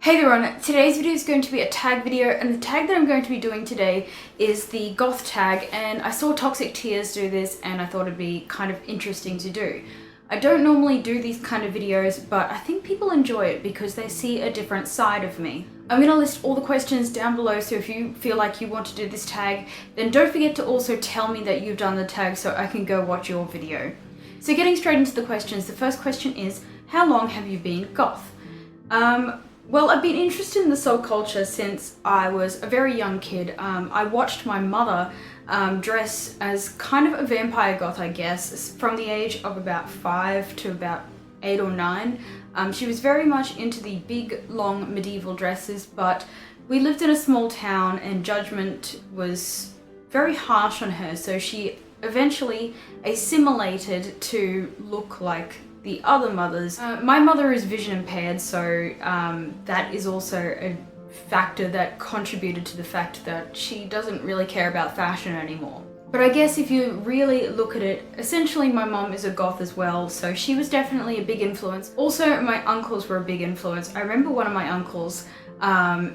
Hey there everyone, today's video is going to be a tag video, and the tag that I'm going to be doing today is the goth tag, and I saw Toxic Tears do this and I thought it'd be kind of interesting to do. I don't normally do these kind of videos, but I think people enjoy it because they see a different side of me. I'm going to list all the questions down below, so if you feel like you want to do this tag, then don't forget to also tell me that you've done the tag so I can go watch your video. So getting straight into the questions, the first question is, how long have you been goth? Well, I've been interested in the subculture since I was a very young kid. I watched my mother dress as kind of a vampire goth, I guess, from the age of about 5 to about 8 or 9. She was very much into the big, long medieval dresses, but we lived in a small town and judgment was very harsh on her, so she eventually assimilated to look like the other mothers. My mother is vision impaired, so that is also a factor that contributed to the fact that she doesn't really care about fashion anymore. But I guess if you really look at it, essentially my mom is a goth as well, so she was definitely a big influence. Also, my uncles were a big influence. I remember one of my uncles,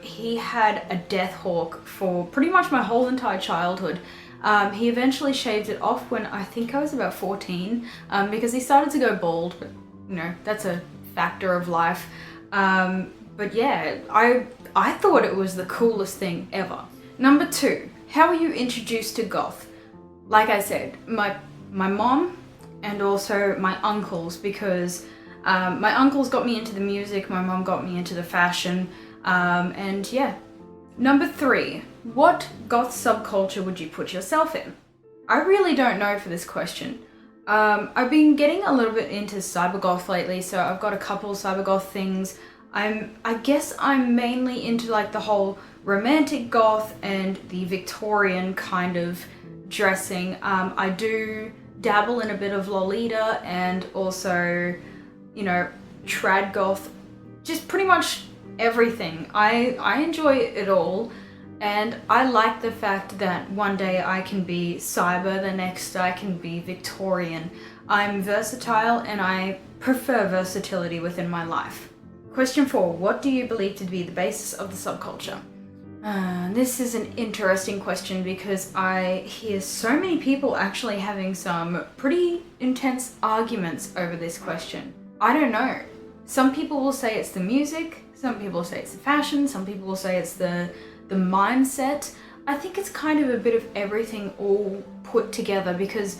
he had a death hawk for pretty much my whole entire childhood. He eventually shaved it off when I think I was about 14 because he started to go bald, but you know, that's a factor of life. But yeah, I thought it was the coolest thing ever. Number 2, how were you introduced to goth? Like I said, my mom and also my uncles, because my uncles got me into the music, my mom got me into the fashion, and yeah. Number 3, what goth subculture would you put yourself in? I really don't know for this question. I've been getting a little bit into cybergoth lately, so I've got a couple cybergoth things. I guess I'm mainly into like the whole romantic goth and the Victorian kind of dressing. I do dabble in a bit of Lolita and also, you know, trad goth, just pretty much everything. I enjoy it all, and I like the fact that one day I can be cyber, the next I can be Victorian. I'm versatile and I prefer versatility within my life. Question 4, what do you believe to be the basis of the subculture? This is an interesting question because I hear so many people actually having some pretty intense arguments over this question. I don't know. Some people will say it's the music, some people say it's the fashion, some people will say it's the mindset. I think it's kind of a bit of everything all put together because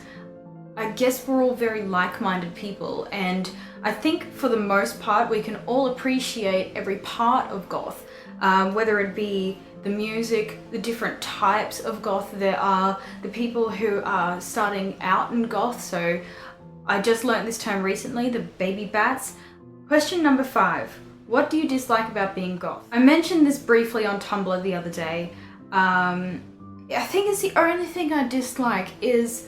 I guess we're all very like-minded people, and I think for the most part we can all appreciate every part of goth, whether it be the music, the different types of goth. There are the people who are starting out in goth, so I just learned this term recently, the baby bats. Question number 5. What do you dislike about being goth? I mentioned this briefly on Tumblr the other day. I think it's the only thing I dislike is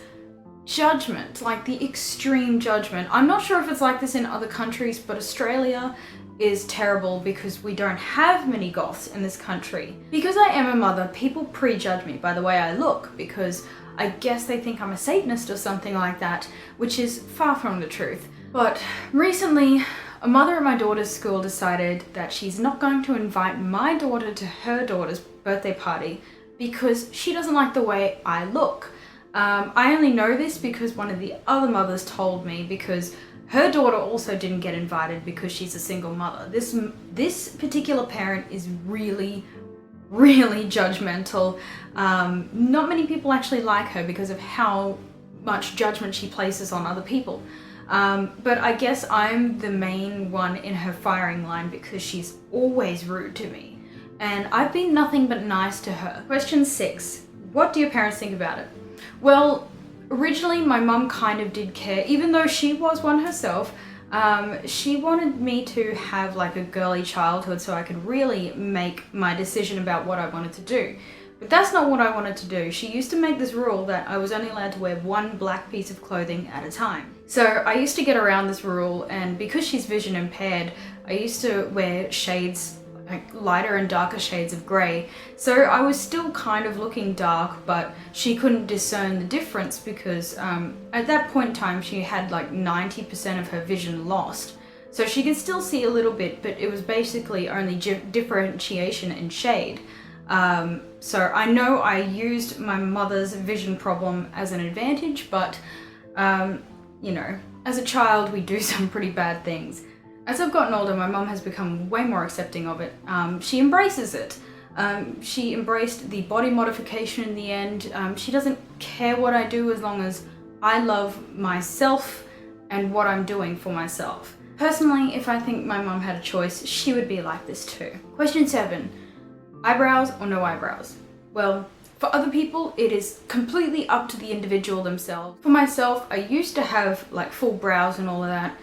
judgment, like the extreme judgment. I'm not sure if it's like this in other countries, but Australia is terrible because we don't have many goths in this country. Because I am a mother, people prejudge me by the way I look because I guess they think I'm a Satanist or something like that, which is far from the truth. But recently, a mother at my daughter's school decided that she's not going to invite my daughter to her daughter's birthday party because she doesn't like the way I look. I only know this because one of the other mothers told me, because her daughter also didn't get invited because she's a single mother. This particular parent is really judgmental. Not many people actually like her because of how much judgment she places on other people. But I guess I'm the main one in her firing line because she's always rude to me. And I've been nothing but nice to her. Question 6. What do your parents think about it? Well, originally my mum kind of did care, even though she was one herself. She wanted me to have like a girly childhood so I could really make my decision about what I wanted to do. But that's not what I wanted to do. She used to make this rule that I was only allowed to wear one black piece of clothing at a time. So I used to get around this rule, and because she's vision impaired, I used to wear shades, like lighter and darker shades of grey. So I was still kind of looking dark, but she couldn't discern the difference because at that point in time she had like 90% of her vision lost. So she could still see a little bit, but it was basically only differentiation in shade. So I know I used my mother's vision problem as an advantage, but you know, as a child we do some pretty bad things. As I've gotten older, my mum has become way more accepting of it. She embraces it. She embraced the body modification in the end. She doesn't care what I do as long as I love myself and what I'm doing for myself. Personally, if I think my mum had a choice, she would be like this too. Question 7. Eyebrows or no eyebrows? Well, for other people, it is completely up to the individual themselves. For myself, I used to have like full brows and all of that,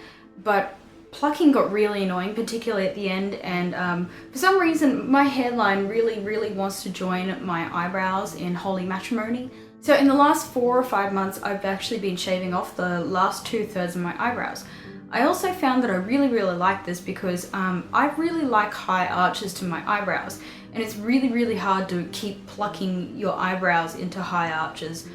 but plucking got really annoying, particularly at the end, and for some reason my hairline really wants to join my eyebrows in holy matrimony. So in the last 4 or 5 months, I've actually been shaving off the last 2/3 of my eyebrows. I also found that I really like this because I really like high arches to my eyebrows, and it's really hard to keep plucking your eyebrows into high arches.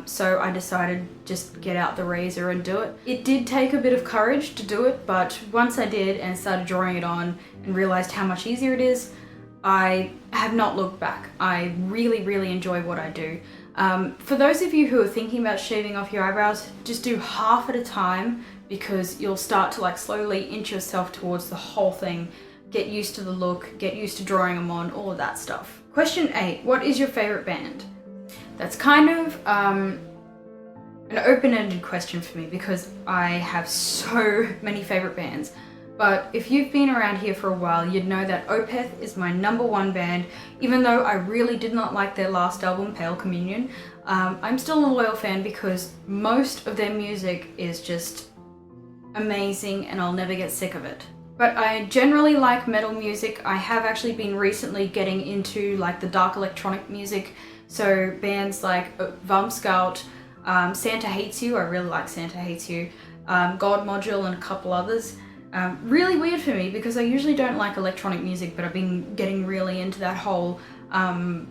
So I decided just get out the razor and do it. It did take a bit of courage to do it, but once I did and started drawing it on and realized how much easier it is, I have not looked back. I really enjoy what I do. For those of you who are thinking about shaving off your eyebrows, just do half at a time, because you'll start to like slowly inch yourself towards the whole thing, get used to the look, get used to drawing them on, all of that stuff. Question 8, what is your favorite band? That's kind of an open-ended question for me because I have so many favorite bands. But if you've been around here for a while, you'd know that Opeth is my #1 band. Even though I really did not like their last album, Pale Communion, I'm still a loyal fan because most of their music is just amazing and I'll never get sick of it. But I generally like metal music. I have actually been recently getting into like the dark electronic music. So bands like Vamp Scout, Santa Hates You, I really like Santa Hates You, God Module and a couple others. Really weird for me because I usually don't like electronic music, but I've been getting really into that whole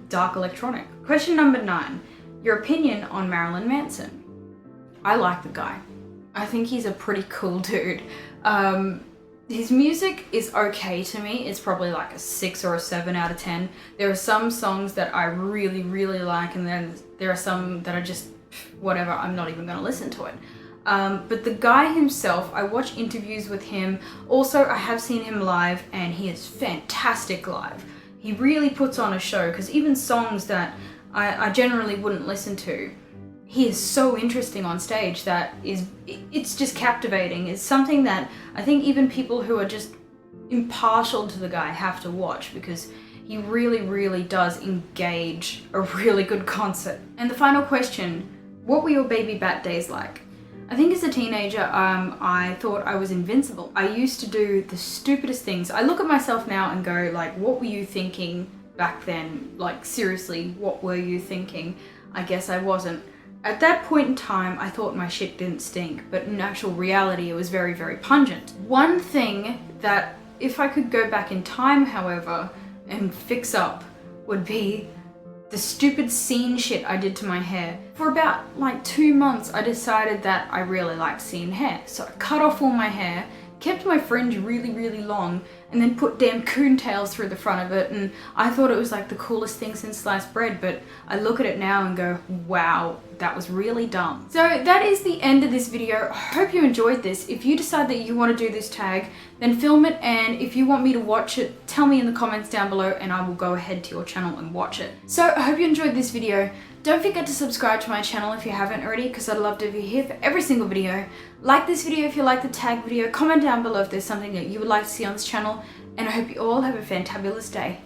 dark electronic. Question number 9, your opinion on Marilyn Manson. I like the guy. I think he's a pretty cool dude. His music is okay to me. It's probably like a 6 or a 7 out of 10. There are some songs that I really like, and then there are some that are just whatever, I'm not even gonna listen to it. But the guy himself, I watch interviews with him. Also, I have seen him live and he is fantastic live. He really puts on a show, because even songs that I generally wouldn't listen to, he is so interesting on stage that it's just captivating. It's something that I think even people who are just impartial to the guy have to watch, because he really does engage a really good concert. And the final question, what were your baby bat days like? I think as a teenager, I thought I was invincible. I used to do the stupidest things. I look at myself now and go like, what were you thinking back then? Like seriously, what were you thinking? I guess I wasn't. At that point in time, I thought my shit didn't stink, but in actual reality, it was very pungent. One thing that, if I could go back in time, however, and fix up, would be the stupid scene shit I did to my hair. For about like 2 months, I decided that I really liked scene hair. So I cut off all my hair, kept my fringe really long, and then put damn coontails through the front of it, and I thought it was like the coolest thing since sliced bread, but I look at it now and go, wow, that was really dumb. So that is the end of this video. I hope you enjoyed this. If you decide that you want to do this tag, then film it, and if you want me to watch it, tell me in the comments down below and I will go ahead to your channel and watch it. So I hope you enjoyed this video. Don't forget to subscribe to my channel if you haven't already, because I'd love to be here for every single video. Like this video if you like the tag video, comment down below if there's something that you would like to see on this channel, and I hope you all have a fantabulous day.